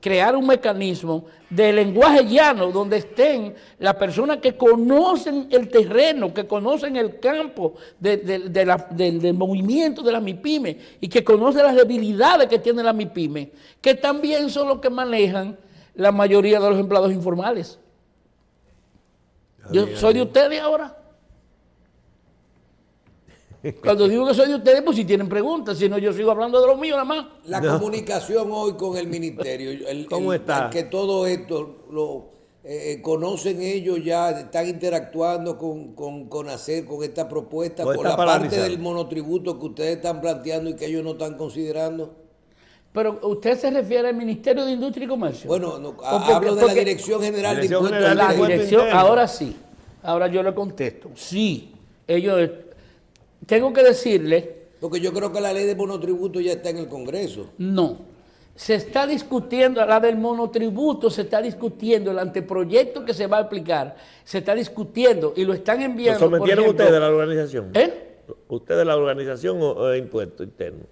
Speaker 2: crear un mecanismo de lenguaje llano donde estén las personas que conocen el terreno, que conocen el campo del movimiento de la MIPYME y que conocen las debilidades que tiene la MIPYME, que también son los que manejan la mayoría de los empleados informales. Yo soy de ustedes ahora. Cuando digo que soy de ustedes, pues si tienen preguntas, si no yo sigo hablando de lo mío nada más.
Speaker 3: La comunicación hoy con el ministerio,
Speaker 4: ¿Cómo está?
Speaker 3: que todo esto lo conocen ellos ya, están interactuando con hacer con esta propuesta,
Speaker 4: ¿O
Speaker 3: por
Speaker 4: está
Speaker 3: la parte
Speaker 4: paralizado?
Speaker 3: del monotributo que ustedes están planteando y que ellos no están considerando.
Speaker 2: Pero usted se refiere al Ministerio de Industria y Comercio.
Speaker 3: Bueno, no,
Speaker 2: porque-
Speaker 3: hablo de la
Speaker 2: porque-
Speaker 3: Dirección General de
Speaker 4: Dirección
Speaker 3: Impuestos
Speaker 4: General de
Speaker 2: La
Speaker 3: Internos.
Speaker 4: Impuestos
Speaker 2: dirección,
Speaker 4: internos.
Speaker 2: ahora sí, ahora yo le contesto. Sí, ellos, tengo que decirle,
Speaker 3: Porque yo creo que la ley de monotributo ya está en el Congreso.
Speaker 2: no. Se está discutiendo, la del monotributo se está discutiendo, el anteproyecto que se va a aplicar, se está discutiendo y lo están
Speaker 4: ¿Lo
Speaker 2: enviando. por
Speaker 4: sometieron
Speaker 2: ejemplo,
Speaker 4: ustedes a la organización?
Speaker 2: ¿Eh?
Speaker 4: ¿Usted de la organización o impuesto interno?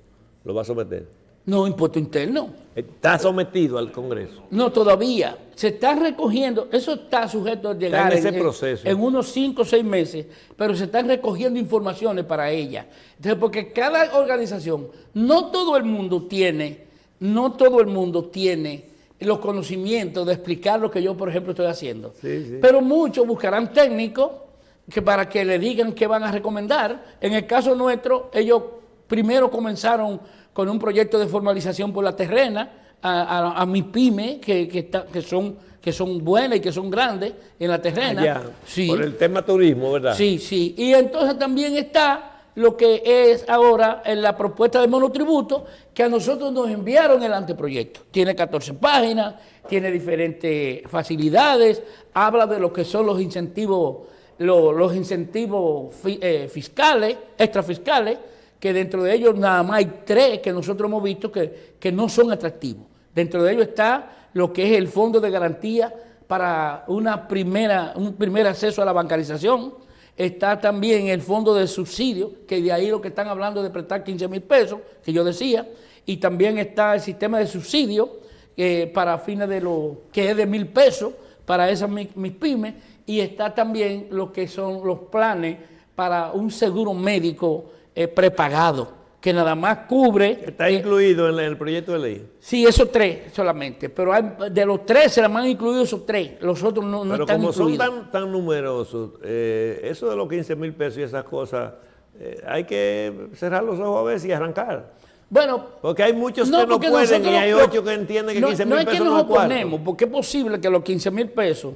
Speaker 4: ¿Lo va a someter?
Speaker 2: No, impuesto interno.
Speaker 4: Está sometido al Congreso.
Speaker 2: No, todavía. Se está recogiendo, eso está sujeto a llegar
Speaker 4: en ese proceso.
Speaker 2: en unos 5 o 6 meses, pero se están recogiendo informaciones para ella. Entonces, porque cada organización, no todo el mundo tiene los conocimientos de explicar lo que yo, por ejemplo, estoy haciendo.
Speaker 4: Sí, sí.
Speaker 2: Pero muchos buscarán técnicos que para que le digan qué van a recomendar. En el caso nuestro, ellos primero comenzaron con un proyecto de formalización por la terrena a mi pyme, que son buenas y que son grandes en la terrena.
Speaker 4: Allá,
Speaker 2: Sí.
Speaker 4: por el tema turismo, ¿verdad?
Speaker 2: Sí, sí. Y entonces también está lo que es ahora en la propuesta de monotributo, que a nosotros nos enviaron el anteproyecto. Tiene 14 páginas, tiene diferentes facilidades, habla de lo que son los incentivos, fiscales, extrafiscales, que dentro de ellos nada más hay 3 que nosotros hemos visto que no son atractivos. Dentro de ellos está lo que es el fondo de garantía para un primer acceso a la bancarización. Está también el fondo de subsidio, que de ahí lo que están hablando de prestar 15,000 pesos, que yo decía, y también está el sistema de subsidio para fines que es de 1,000 pesos para esas mis pymes, y está también lo que son los planes para un seguro médico prepagado, que nada más cubre...
Speaker 4: Está incluido en el proyecto de ley.
Speaker 2: Sí, esos 3 solamente, pero de los 3 se la han incluido esos 3, los otros no
Speaker 4: Pero
Speaker 2: están
Speaker 4: como
Speaker 2: incluidos.
Speaker 4: son tan numerosos, eso de los 15,000 pesos y esas cosas, hay que cerrar los ojos a ver y arrancar.
Speaker 2: Bueno,
Speaker 4: Porque hay muchos que no
Speaker 2: porque
Speaker 4: pueden y
Speaker 2: nosotros
Speaker 4: hay 8 que entienden que 15,000
Speaker 2: no es que
Speaker 4: pesos
Speaker 2: nos
Speaker 4: no es cuarto.
Speaker 2: oponemos, porque es posible que los 15,000 pesos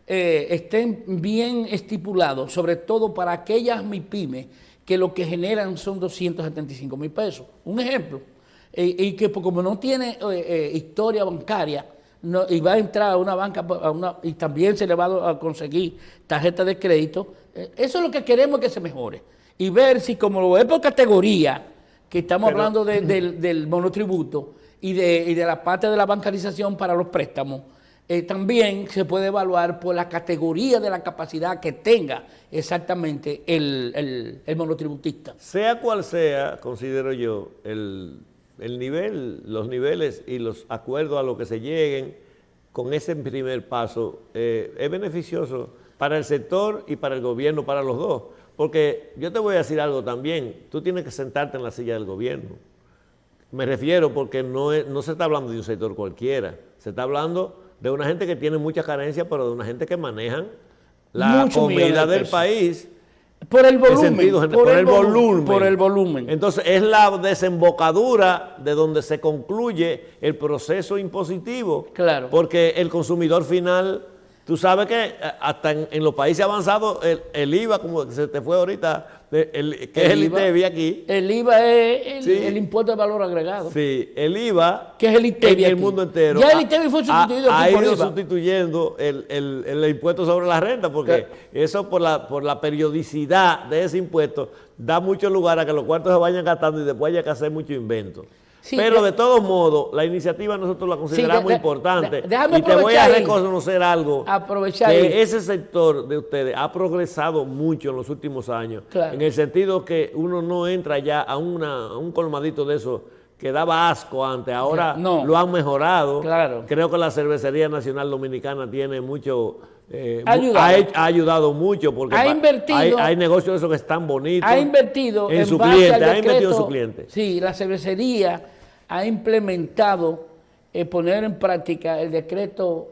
Speaker 2: estén bien estipulados, sobre todo para aquellas MIPYMES que lo que generan son 275,000 pesos. Un ejemplo, y que como no tiene historia bancaria, y va a entrar a una banca y también se le va a conseguir tarjeta de crédito, eso es lo que queremos, que se mejore. Y ver si, como lo es por categoría, que estamos hablando del monotributo y de la parte de la bancarización para los préstamos, también se puede evaluar por la categoría de la capacidad que tenga exactamente el monotributista.
Speaker 4: Sea cual sea, considero yo, el nivel, los niveles y los acuerdos a los que se lleguen con ese primer paso es beneficioso para el sector y para el gobierno, para los dos. Porque yo te voy a decir algo también, tú tienes que sentarte en la silla del gobierno. Me refiero porque no se está hablando de un sector cualquiera, se está hablando de una gente que tiene mucha carencia, pero de una gente que manejan la
Speaker 2: Muchos millones
Speaker 4: comida
Speaker 2: de
Speaker 4: del
Speaker 2: pesos.
Speaker 4: país.
Speaker 2: Por el
Speaker 4: En
Speaker 2: volumen.
Speaker 4: sentido general, por el volumen.
Speaker 2: Por el volumen.
Speaker 4: Entonces, es la desembocadura de donde se concluye el proceso impositivo.
Speaker 2: Claro.
Speaker 4: Porque el consumidor final, tú sabes que hasta en los países avanzados, el IVA, como se te fue ahorita, que es el ITEVI aquí.
Speaker 2: El IVA es
Speaker 4: Sí.
Speaker 2: el impuesto de valor agregado.
Speaker 4: Sí, el IVA
Speaker 2: Que es el ITEVI
Speaker 4: en el
Speaker 2: aquí.
Speaker 4: mundo entero.
Speaker 2: Ya el ITEVI fue sustituido
Speaker 4: ha
Speaker 2: aquí por
Speaker 4: ido
Speaker 2: IVA.
Speaker 4: sustituyendo el impuesto sobre la renta, porque eso por la periodicidad de ese impuesto da mucho lugar a que los cuartos se vayan gastando y después haya que hacer mucho invento.
Speaker 2: Sí,
Speaker 4: Pero de todos modos, la iniciativa nosotros la consideramos importante.
Speaker 2: déjame
Speaker 4: Y te voy a
Speaker 2: aprovechar ahí.
Speaker 4: reconocer algo,
Speaker 2: Aprovechar
Speaker 4: que
Speaker 2: ahí.
Speaker 4: ese sector de ustedes ha progresado mucho en los últimos años,
Speaker 2: Claro.
Speaker 4: en el sentido que uno no entra ya a un colmadito de eso que daba asco antes, ahora
Speaker 2: No.
Speaker 4: lo han mejorado.
Speaker 2: Claro.
Speaker 4: Creo que la Cervecería Nacional Dominicana tiene mucho...
Speaker 2: Ayudado.
Speaker 4: ha ayudado mucho porque
Speaker 2: Ha invertido.
Speaker 4: hay negocios de esos que están bonitos.
Speaker 2: Ha invertido
Speaker 4: en su
Speaker 2: base
Speaker 4: cliente,
Speaker 2: al
Speaker 4: ha invertido en
Speaker 2: decreto.
Speaker 4: su cliente.
Speaker 2: Sí, la cervecería ha implementado poner en práctica el decreto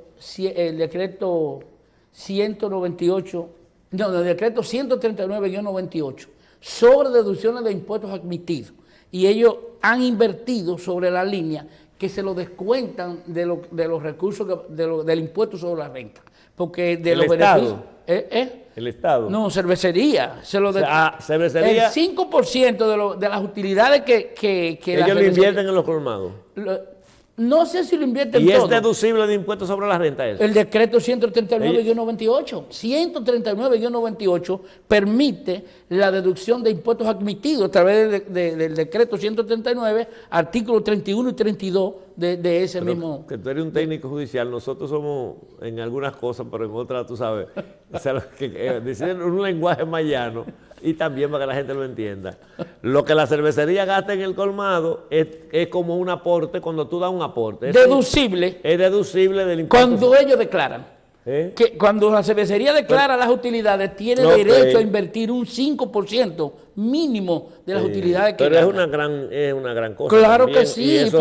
Speaker 2: 198, no, el decreto 139-98, sobre deducciones de impuestos admitidos. Y ellos han invertido sobre la línea que se lo descuentan de los recursos, del impuesto sobre la renta. Porque de
Speaker 4: ¿El
Speaker 2: los
Speaker 4: Estado?
Speaker 2: beneficios...
Speaker 4: El Estado.
Speaker 2: No, cervecería.
Speaker 4: Cervecería.
Speaker 2: El 5% de las utilidades que
Speaker 4: Ellos lo invierten en los colmados.
Speaker 2: No sé si lo invierten
Speaker 4: ¿Y
Speaker 2: todo.
Speaker 4: es deducible de impuestos sobre la renta eso?
Speaker 2: El decreto 139-98. 139-98 permite la deducción de impuestos admitidos a través del decreto 139, artículos 31 y 32 de ese mismo.
Speaker 4: Que tú eres un técnico judicial, nosotros somos en algunas cosas, pero en otras, tú sabes, o sea, decir un lenguaje más llano y también para que la gente lo entienda. Lo que la cervecería gasta en el colmado es como un aporte cuando tú das un aporte.
Speaker 2: Deducible.
Speaker 4: Es deducible del impuesto.
Speaker 2: Cuando ellos declaran. Que cuando la cervecería declara las utilidades, tiene derecho a invertir un 5% mínimo de las utilidades que
Speaker 4: gana.
Speaker 2: Pero
Speaker 4: es una gran cosa.
Speaker 2: Claro
Speaker 4: también,
Speaker 2: que sí.
Speaker 4: Y eso,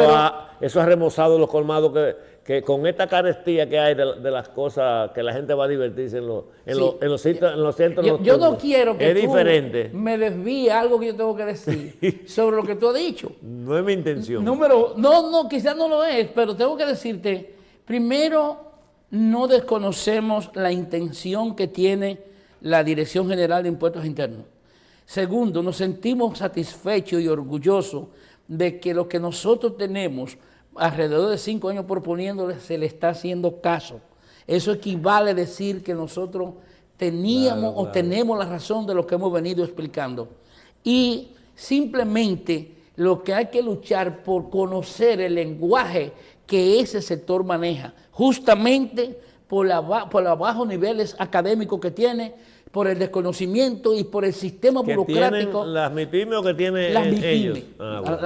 Speaker 4: eso ha remozado los colmados que con esta carestía que hay de las cosas que la gente va a divertirse en los centros.
Speaker 2: Yo no quiero que
Speaker 4: es
Speaker 2: tú
Speaker 4: diferente.
Speaker 2: me desvíe algo que yo tengo que decir sobre lo que tú has dicho.
Speaker 4: No es mi intención.
Speaker 2: No, quizás no lo es, pero tengo que decirte, primero, no desconocemos la intención que tiene la Dirección General de Impuestos Internos. Segundo, nos sentimos satisfechos y orgullosos de que lo que nosotros tenemos alrededor de 5 años proponiéndole se le está haciendo caso. Eso equivale a decir que nosotros teníamos o tenemos la razón de lo que hemos venido explicando. Y simplemente lo que hay que luchar por conocer el lenguaje que ese sector maneja, justamente por los bajos niveles académicos que tiene, por el desconocimiento y por el sistema burocrático.
Speaker 4: ¿Tienen las MIPYME o que tienen ellos? Bueno.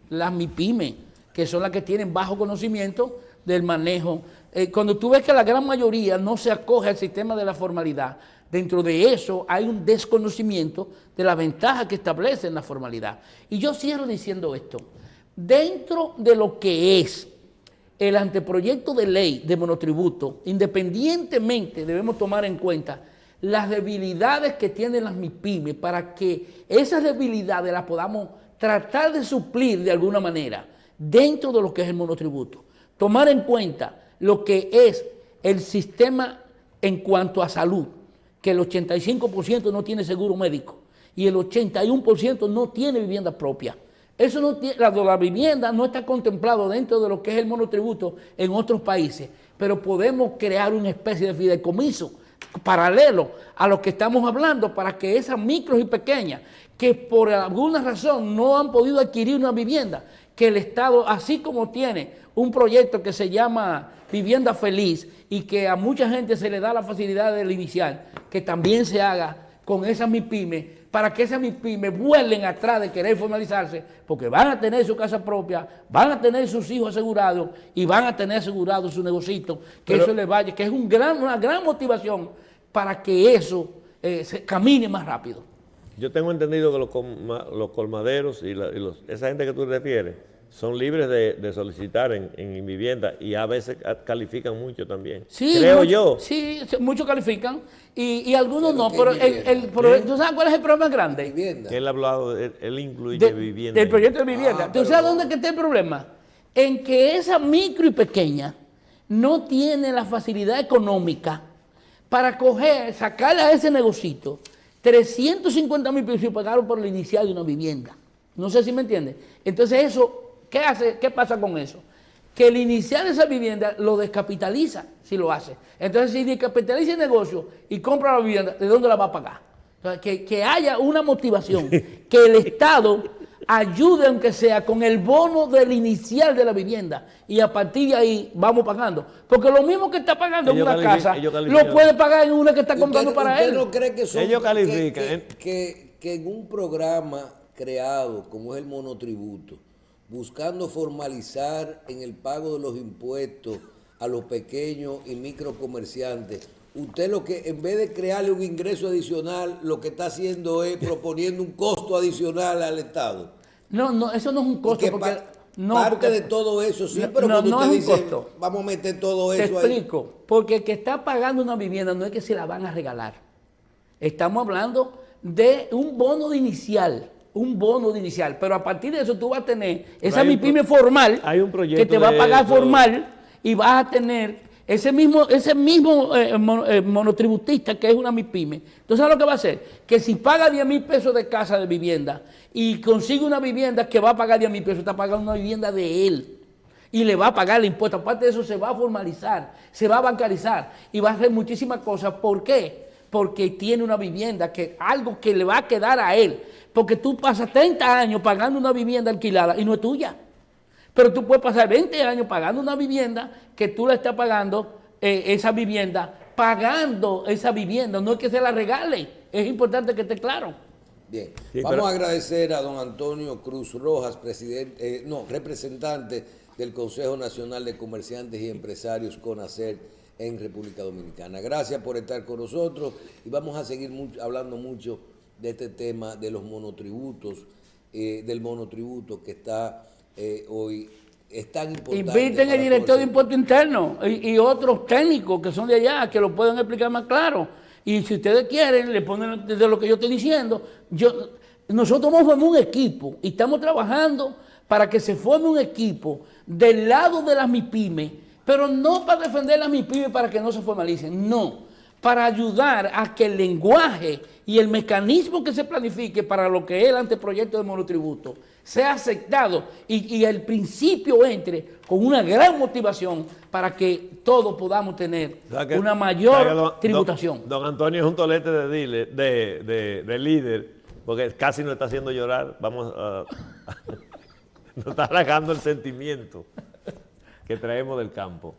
Speaker 2: Las MIPYME, que son las que tienen bajo conocimiento del manejo. Cuando tú ves que la gran mayoría no se acoge al sistema de la formalidad, dentro de eso hay un desconocimiento de la ventaja que establece en la formalidad. Y yo cierro diciendo esto. Dentro de lo que es el anteproyecto de ley de monotributo, independientemente debemos tomar en cuenta las debilidades que tienen las MIPYME para que esas debilidades las podamos tratar de suplir de alguna manera dentro de lo que es el monotributo. Tomar en cuenta lo que es el sistema en cuanto a salud, que el 85% no tiene seguro médico y el 81% no tiene vivienda propia. Eso no tiene, la vivienda no está contemplado dentro de lo que es el monotributo en otros países, pero podemos crear una especie de fideicomiso paralelo a lo que estamos hablando para que esas micros y pequeñas que por alguna razón no han podido adquirir una vivienda, que el Estado, así como tiene un proyecto que se llama Vivienda Feliz y que a mucha gente se le da la facilidad del inicial, que también se haga con esas MIPYME, para que esas MIPYME vuelen atrás de querer formalizarse, porque van a tener su casa propia, van a tener sus hijos asegurados y van a tener asegurado su negocito, que eso les vaya, que es una gran motivación para que eso se camine más rápido.
Speaker 4: Yo tengo entendido que los colmaderos y esa gente que tú te refieres son libres de solicitar en vivienda y a veces califican mucho también.
Speaker 2: Sí,
Speaker 4: creo yo.
Speaker 2: Sí, muchos califican y algunos no, pero ¿tú sabes cuál es el problema grande?
Speaker 3: Vivienda.
Speaker 4: Que él ha hablado, él incluye vivienda.
Speaker 2: Del proyecto de vivienda. ¿Tú sabes dónde está el problema? En que esa micro y pequeña no tiene la facilidad económica para sacarle a ese negocito 350,000 pesos y pagarlo por el inicial de una vivienda. No sé si me entiendes. Entonces eso, ¿qué pasa con eso? Que el inicial de esa vivienda lo descapitaliza si lo hace. Entonces si descapitaliza el negocio y compra la vivienda, ¿de dónde la va a pagar? O sea, que haya una motivación, que el Estado ayude aunque sea con el bono del inicial de la vivienda y a partir de ahí vamos pagando. Porque lo mismo que está pagando en una casa, lo puede pagar en una que está comprando para él.
Speaker 3: ¿Usted no cree que son
Speaker 4: ellos califican?
Speaker 3: Que en un programa creado como es el monotributo, buscando formalizar en el pago de los impuestos a los pequeños y microcomerciantes, usted lo que, en vez de crearle un ingreso adicional, lo que está haciendo es proponiendo un costo adicional al Estado?
Speaker 2: No, eso no es un costo.
Speaker 3: Parte de todo eso, sí, pero cuando usted dice, vamos a meter todo eso ahí. Te
Speaker 2: explico, porque el que está pagando una vivienda no es que se la van a regalar. Estamos hablando de un bono de inicial. Un bono de inicial, pero a partir de eso tú vas a tener esa MIPYME formal
Speaker 4: hay un proyecto
Speaker 2: que te va a pagar formal y vas a tener ese mismo monotributista que es una MIPYME. Entonces, ¿sabes lo que va a hacer? Que si paga 10,000 pesos de casa de vivienda y consigue una vivienda que va a pagar 10,000 pesos, está pagando una vivienda de él y le va a pagar el impuesto. Aparte de eso, se va a formalizar, se va a bancarizar y va a hacer muchísimas cosas. ¿Por qué? Porque tiene una vivienda, algo que le va a quedar a él. Porque tú pasas 30 años pagando una vivienda alquilada y no es tuya. Pero tú puedes pasar 20 años pagando una vivienda que tú la estás pagando, pagando esa vivienda. No es que se la regale. Es importante que esté claro.
Speaker 3: Bien,
Speaker 4: Sí,
Speaker 3: vamos a agradecer a don Antonio Cruz Rojas, representante del Consejo Nacional de Comerciantes y Empresarios CONACER en República Dominicana. Gracias por estar con nosotros y vamos a seguir hablando mucho de este tema de los monotributos, del monotributo que está hoy, es tan importante.
Speaker 2: Inviten al director de Impuesto Interno y otros técnicos que son de allá, que lo puedan explicar más claro. Y si ustedes quieren, le ponen desde lo que yo estoy diciendo. Nosotros vamos a formar un equipo y estamos trabajando para que se forme un equipo del lado de las MIPYME, pero no para defender las MIPYME para que no se formalicen, no. Para ayudar a que el lenguaje y el mecanismo que se planifique para lo que es el anteproyecto de monotributo sea aceptado y el principio entre con una gran motivación para que todos podamos tener una mayor tributación.
Speaker 4: Don Antonio es un tolete de líder, porque casi nos está haciendo llorar. Nos está halagando el sentimiento que traemos del campo.